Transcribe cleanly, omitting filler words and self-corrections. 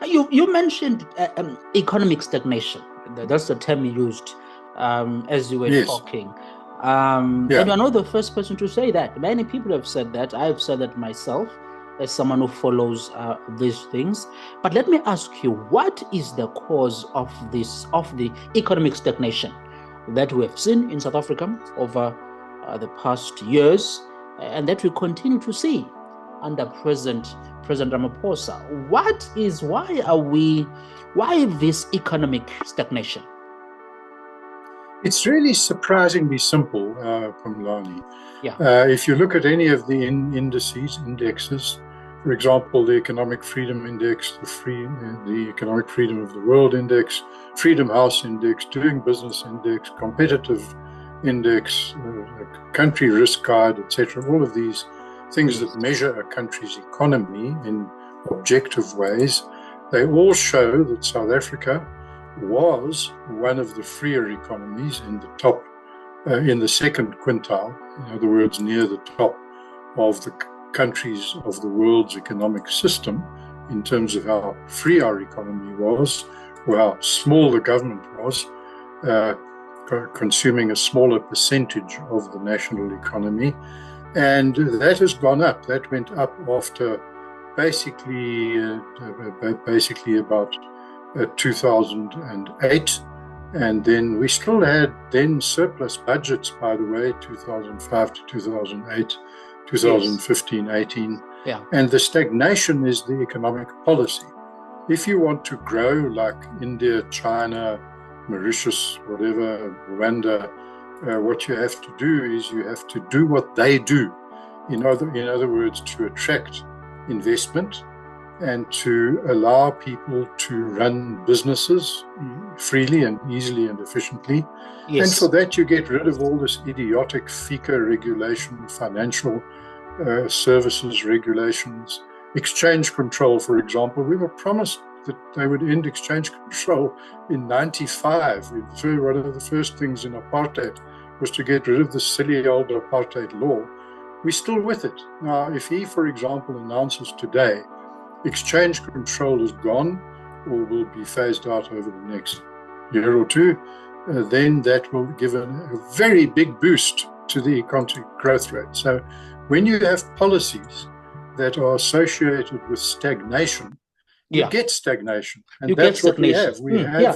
You mentioned economic stagnation. That's the term you used as you were Yes. talking. And Yeah. you're not the first person to say that. Many people have said that. I've said that myself as someone who follows these things. But let me ask you, what is the cause of the economic stagnation that we have seen in South Africa over the past years, and that we continue to see under President Ramaphosa? Why this economic stagnation? It's really surprisingly simple, Pumlani. Yeah. If you look at any of the indexes, for example, the Economic Freedom Index, the Economic Freedom of the World Index, Freedom House Index, Doing Business Index, Competitive Index, Country Risk Guide, etc., all of these things that measure a country's economy in objective ways, they all show that South Africa was one of the freer economies in the top, in the second quintile, in other words, near the top of the countries of the world's economic system in terms of how free our economy was, or how small the government was, consuming a smaller percentage of the national economy. And that has gone up. That went up after basically about 2008, and then we still had then surplus budgets, by the way, 2005 to 2008, 2015, 18. Yeah. And the stagnation is the economic policy. If you want to grow like India, China, Mauritius, whatever, Rwanda, what you have to do is you have to do what they do. In other words, to attract investment and to allow people to run businesses freely and easily and efficiently. Yes. And for that, you get rid of all this idiotic FICA regulation, financial services regulations, exchange control, for example. We were promised that they would end exchange control in 95. One of the first things in apartheid was to get rid of the silly old apartheid law. We're still with it. Now, if he, for example, announces today exchange control is gone or will be phased out over the next year or two, then that will give a very big boost to the economic growth rate. So when you have policies that are associated with stagnation, you get stagnation. And that's what we have. We have